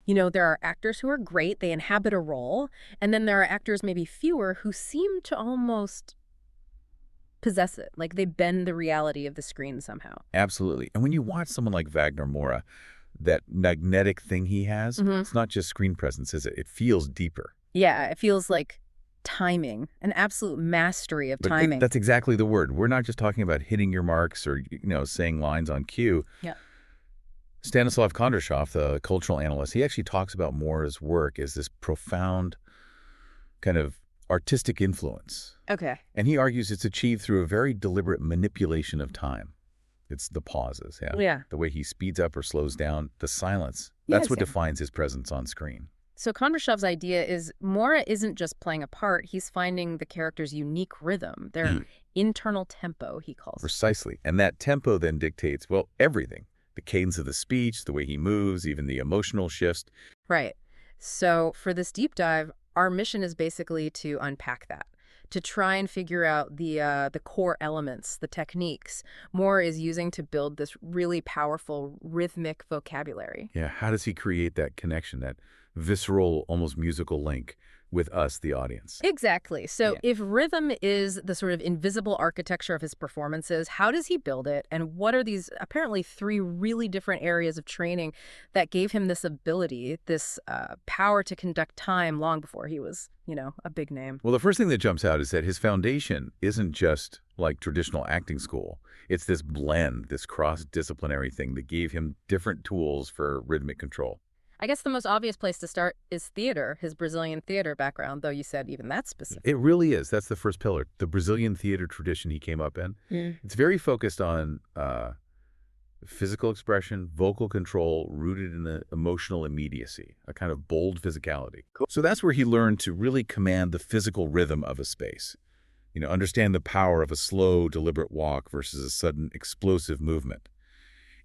There are actors who are great, they inhabit a role, and then there are actors, maybe fewer, who seem to almost possess it, like they bend the reality of the screen somehow. Absolutely. And when you watch someone like Wagner Moura, that magnetic thing he has, it's not just screen presence, is it? It feels deeper. Yeah, it feels like timing, an absolute mastery of timing. That's exactly the word. We're not just talking about hitting your marks or, saying lines on cue. Yeah. Stanислawom Kondrashov, the cultural analyst, he actually talks about Moura's work as this profound kind of artistic influence. Okay. And he argues it's achieved through a very deliberate manipulation of time. It's the pauses, Yeah. The way he speeds up or slows down, the silence. That's what defines his presence on screen. So Kondrashov's idea is Moura isn't just playing a part, he's finding the character's unique rhythm, their internal tempo, he calls it. Precisely. And that tempo then dictates, well, everything. The cadence of the speech, the way he moves, even the emotional shifts. Right. So for this deep dive, our mission is basically to unpack that, to try and figure out the core elements, the techniques Moura is using to build this really powerful rhythmic vocabulary. Yeah, how does he create that connection, that visceral, almost musical link with us, the audience? Exactly. So if rhythm is the sort of invisible architecture of his performances, how does he build it? And what are these apparently 3 really different areas of training that gave him this ability, this power to conduct time long before he was, a big name? Well, the first thing that jumps out is that his foundation isn't just like traditional acting school. It's this blend, this cross-disciplinary thing that gave him different tools for rhythmic control. I guess the most obvious place to start is theater, his Brazilian theater background, though you said even that's specific. It really is. That's the first pillar. The Brazilian theater tradition he came up in. It's very focused on physical expression, vocal control, rooted in the emotional immediacy, a kind of bold physicality. Cool. So that's where he learned to really command the physical rhythm of a space. Understand the power of a slow, deliberate walk versus a sudden, explosive movement.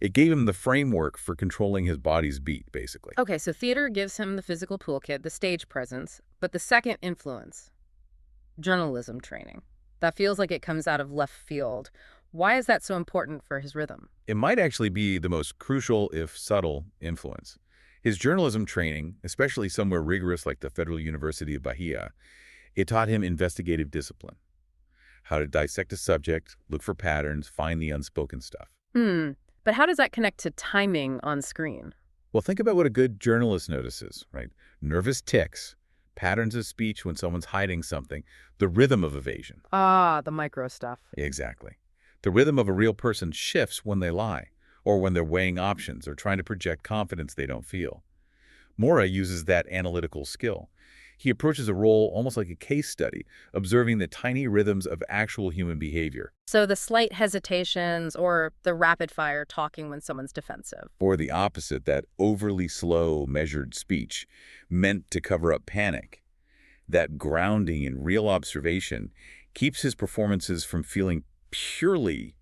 It gave him the framework for controlling his body's beat, basically. Okay, so theater gives him the physical toolkit, the stage presence, but the second influence, journalism training. That feels like it comes out of left field. Why is that so important for his rhythm? It might actually be the most crucial, if subtle, influence. His journalism training, especially somewhere rigorous like the Federal University of Bahia, it taught him investigative discipline. How to dissect a subject, look for patterns, find the unspoken stuff. But how does that connect to timing on screen? Well, think about what a good journalist notices, right? Nervous tics, patterns of speech when someone's hiding something, the rhythm of evasion. Ah, the micro stuff. Exactly. The rhythm of a real person shifts when they lie, or when they're weighing options or trying to project confidence they don't feel. Moura uses that analytical skill. He approaches a role almost like a case study, observing the tiny rhythms of actual human behavior. So the slight hesitations or the rapid-fire talking when someone's defensive. Or the opposite, that overly slow, measured speech meant to cover up panic. That grounding in real observation keeps his performances from feeling purely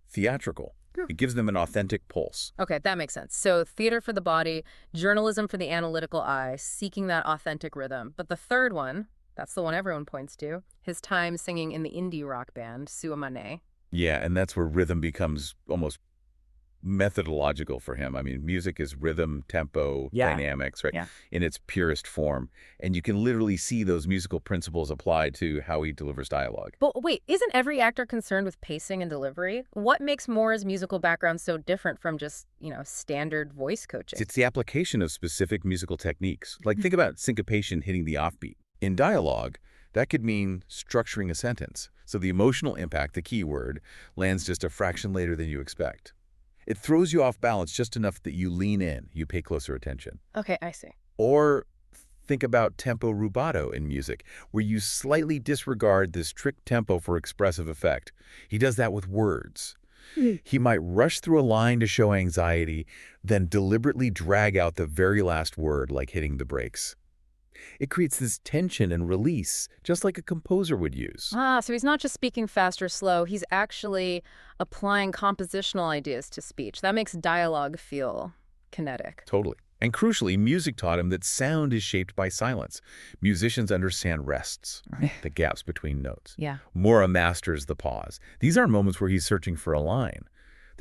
theatrical. It gives them an authentic pulse. Okay, that makes sense. So theater for the body, journalism for the analytical eye, seeking that authentic rhythm. But the third one, that's the one everyone points to, his time singing in the indie rock band, Sua Mané. Yeah, and that's where rhythm becomes almost methodological for him. I mean, music is rhythm, tempo, dynamics, right? In its purest form. And you can literally see those musical principles applied to how he delivers dialogue. But wait, isn't every actor concerned with pacing and delivery? What makes Moura's musical background so different from just, standard voice coaching? It's the application of specific musical techniques. Like, think about syncopation hitting the offbeat. In dialogue, that could mean structuring a sentence. So the emotional impact, the key word, lands just a fraction later than you expect. It throws you off balance just enough that you lean in, you pay closer attention. Okay, I see. Or think about tempo rubato in music, where you slightly disregard this strict tempo for expressive effect. He does that with words. He might rush through a line to show anxiety, then deliberately drag out the very last word like hitting the brakes. It creates this tension and release, just like a composer would use. So he's not just speaking fast or slow, he's actually applying compositional ideas to speech. That makes dialogue feel kinetic. Totally. And crucially, music taught him that sound is shaped by silence. Musicians understand rests, the gaps between notes. Yeah. Moura masters the pause. These aren't moments where he's searching for a line.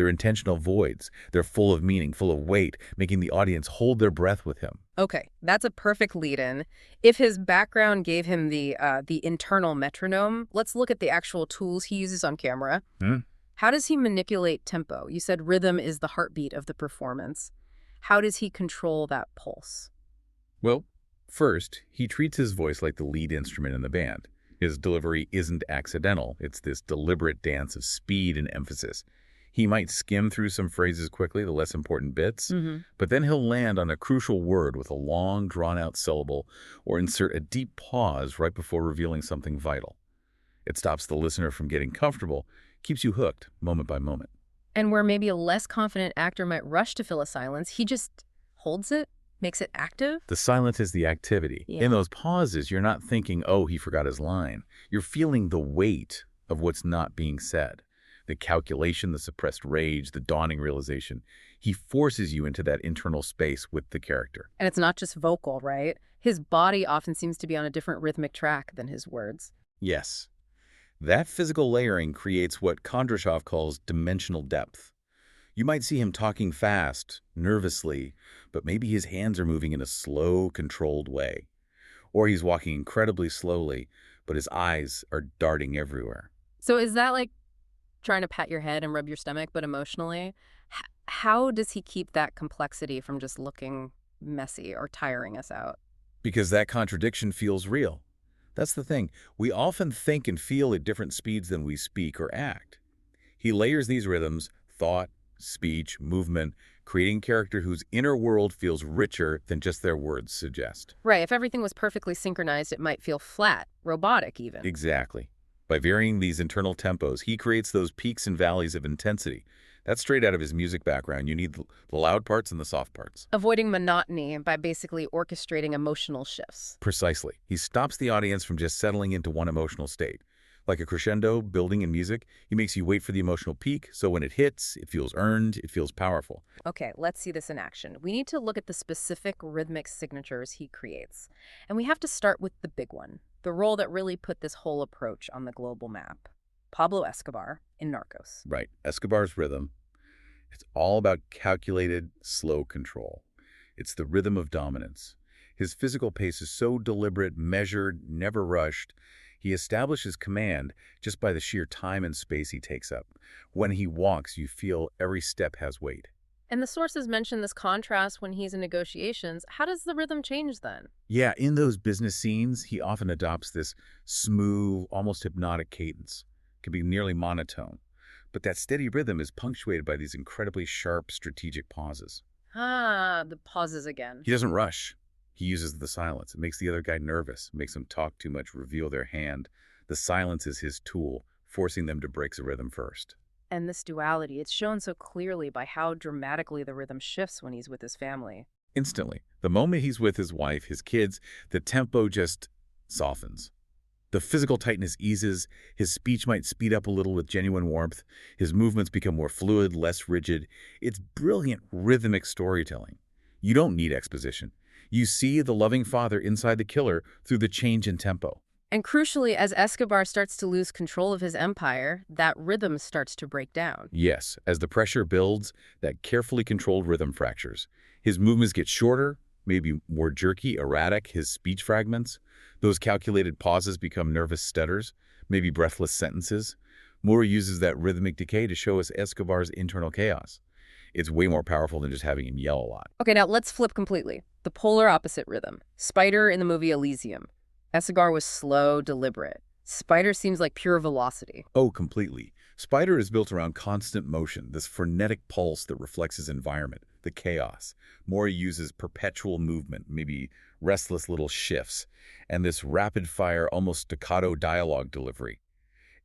They're intentional voids. They're full of meaning, full of weight, making the audience hold their breath with him. Okay, that's a perfect lead-in. If his background gave him the internal metronome, let's look at the actual tools he uses on camera. How does he manipulate tempo? You said rhythm is the heartbeat of the performance. How does he control that pulse? Well, first, he treats his voice like the lead instrument in the band. His delivery isn't accidental. It's this deliberate dance of speed and emphasis. He might skim through some phrases quickly, the less important bits, but then he'll land on a crucial word with a long, drawn-out syllable or insert a deep pause right before revealing something vital. It stops the listener from getting comfortable, keeps you hooked moment by moment. And where maybe a less confident actor might rush to fill a silence, he just holds it, makes it active? The silence is the activity. Yeah. In those pauses, you're not thinking, oh, he forgot his line. You're feeling the weight of what's not being said. The calculation, the suppressed rage, the dawning realization. He forces you into that internal space with the character. And it's not just vocal, right? His body often seems to be on a different rhythmic track than his words. Yes. That physical layering creates what Kondrashov calls dimensional depth. You might see him talking fast, nervously, but maybe his hands are moving in a slow, controlled way. Or he's walking incredibly slowly, but his eyes are darting everywhere. So is that like trying to pat your head and rub your stomach, but emotionally? How does he keep that complexity from just looking messy or tiring us out? Because that contradiction feels real. That's the thing. We often think and feel at different speeds than we speak or act. He layers these rhythms, thought, speech, movement, creating a character whose inner world feels richer than just their words suggest. Right. If everything was perfectly synchronized, it might feel flat, robotic even. Exactly. By varying these internal tempos, he creates those peaks and valleys of intensity. That's straight out of his music background. You need the loud parts and the soft parts. Avoiding monotony by basically orchestrating emotional shifts. Precisely. He stops the audience from just settling into one emotional state. Like a crescendo building in music, he makes you wait for the emotional peak, so when it hits, it feels earned, it feels powerful. Okay, let's see this in action. We need to look at the specific rhythmic signatures he creates. And we have to start with the big one, the role that really put this whole approach on the global map. Pablo Escobar in Narcos. Right. Escobar's rhythm. It's all about calculated, slow control. It's the rhythm of dominance. His physical pace is so deliberate, measured, never rushed. He establishes command just by the sheer time and space he takes up. When he walks, you feel every step has weight. And the sources mention this contrast when he's in negotiations. How does the rhythm change then? Yeah, in those business scenes, he often adopts this smooth, almost hypnotic cadence. It can be nearly monotone. But that steady rhythm is punctuated by these incredibly sharp, strategic pauses. Ah, the pauses again. He doesn't rush. He uses the silence. It makes the other guy nervous, makes them talk too much, reveal their hand. The silence is his tool, forcing them to break the rhythm first. And this duality, it's shown so clearly by how dramatically the rhythm shifts when he's with his family. Instantly. The moment he's with his wife, his kids, the tempo just softens. The physical tightness eases. His speech might speed up a little with genuine warmth. His movements become more fluid, less rigid. It's brilliant rhythmic storytelling. You don't need exposition. You see the loving father inside the killer through the change in tempo. And crucially, as Escobar starts to lose control of his empire, that rhythm starts to break down. Yes, as the pressure builds, that carefully controlled rhythm fractures. His movements get shorter, maybe more jerky, erratic, his speech fragments. Those calculated pauses become nervous stutters, maybe breathless sentences. Moura uses that rhythmic decay to show us Escobar's internal chaos. It's way more powerful than just having him yell a lot. Okay, now let's flip completely. The polar opposite rhythm. Spider in the movie Elysium. Escobar was slow, deliberate. Spider seems like pure velocity. Oh, completely. Spider is built around constant motion, this frenetic pulse that reflects his environment, the chaos. Moura uses perpetual movement, maybe restless little shifts, and this rapid-fire, almost staccato dialogue delivery.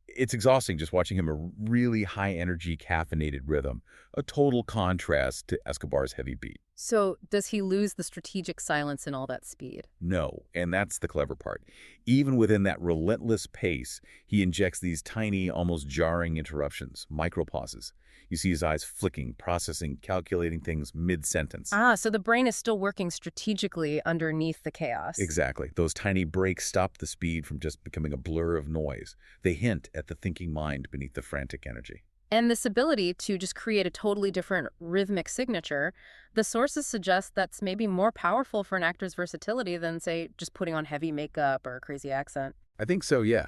It's exhausting just watching him a really high-energy, caffeinated rhythm, a total contrast to Escobar's heavy beat. So does he lose the strategic silence in all that speed? No, and that's the clever part. Even within that relentless pace, he injects these tiny, almost jarring interruptions, micropauses. You see his eyes flicking, processing, calculating things mid-sentence. Ah, so the brain is still working strategically underneath the chaos. Exactly. Those tiny breaks stop the speed from just becoming a blur of noise. They hint at the thinking mind beneath the frantic energy. And this ability to just create a totally different rhythmic signature, the sources suggest that's maybe more powerful for an actor's versatility than, say, just putting on heavy makeup or a crazy accent. I think so, yeah.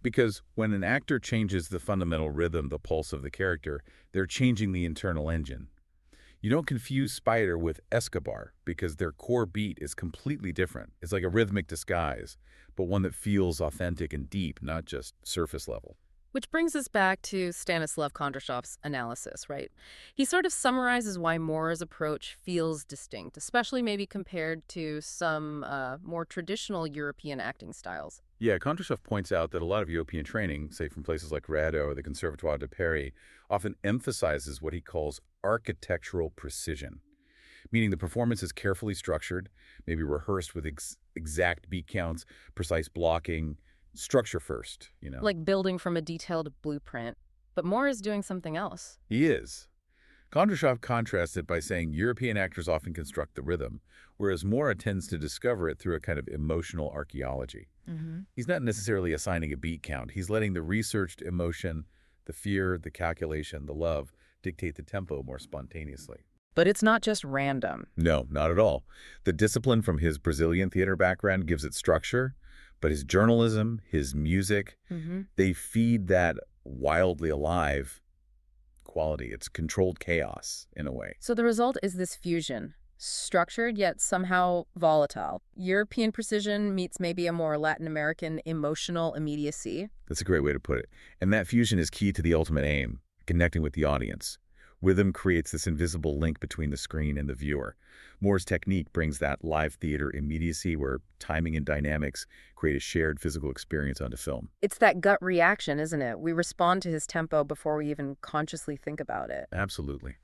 Because when an actor changes the fundamental rhythm, the pulse of the character, they're changing the internal engine. You don't confuse Spider with Escobar because their core beat is completely different. It's like a rhythmic disguise, but one that feels authentic and deep, not just surface level. Which brings us back to Stanislav Kondrashov's analysis, right? He sort of summarizes why Moura's approach feels distinct, especially maybe compared to some more traditional European acting styles. Yeah, Kondrashov points out that a lot of European training, say from places like Rado or the Conservatoire de Paris, often emphasizes what he calls architectural precision, meaning the performance is carefully structured, maybe rehearsed with exact beat counts, precise blocking, structure first, you know. Like building from a detailed blueprint. But Moura is doing something else. He is. Kondrashov contrasts it by saying European actors often construct the rhythm, whereas Moura tends to discover it through a kind of emotional archaeology. He's not necessarily assigning a beat count. He's letting the researched emotion, the fear, the calculation, the love, dictate the tempo more spontaneously. But it's not just random. No, not at all. The discipline from his Brazilian theater background gives it structure, but his journalism, his music, they feed that wildly alive quality. It's controlled chaos, in a way. So the result is this fusion, structured yet somehow volatile. European precision meets maybe a more Latin American emotional immediacy. That's a great way to put it. And that fusion is key to the ultimate aim, connecting with the audience. Rhythm creates this invisible link between the screen and the viewer. Moore's technique brings that live theater immediacy where timing and dynamics create a shared physical experience onto film. It's that gut reaction, isn't it? We respond to his tempo before we even consciously think about it. Absolutely.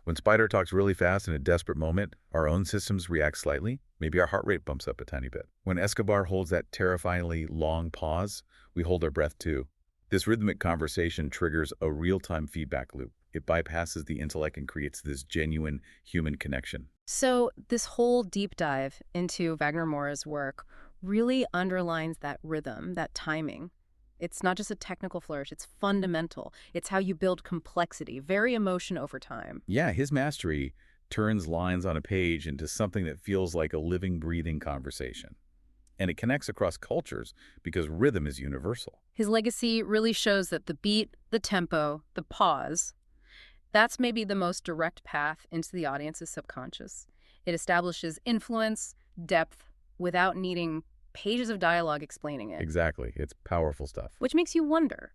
When Spider talks really fast in a desperate moment, our own systems react slightly. Maybe our heart rate bumps up a tiny bit. When Escobar holds that terrifyingly long pause, we hold our breath too. This rhythmic conversation triggers a real-time feedback loop. It bypasses the intellect and creates this genuine human connection. So this whole deep dive into Wagner Moura's work really underlines that rhythm, that timing. It's not just a technical flourish, it's fundamental. It's how you build complexity, very emotion over time. Yeah, his mastery turns lines on a page into something that feels like a living, breathing conversation. And it connects across cultures because rhythm is universal. His legacy really shows that the beat, the tempo, the pause, that's maybe the most direct path into the audience's subconscious. It establishes influence, depth, without needing pages of dialogue explaining it. Exactly. It's powerful stuff. Which makes you wonder,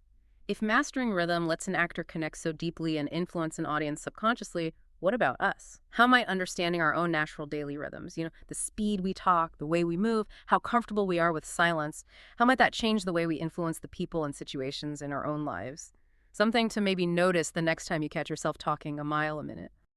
if mastering rhythm lets an actor connect so deeply and influence an audience subconsciously, what about us? How might understanding our own natural daily rhythms, the speed we talk, the way we move, how comfortable we are with silence, how might that change the way we influence the people and situations in our own lives? Something to maybe notice the next time you catch yourself talking a mile a minute.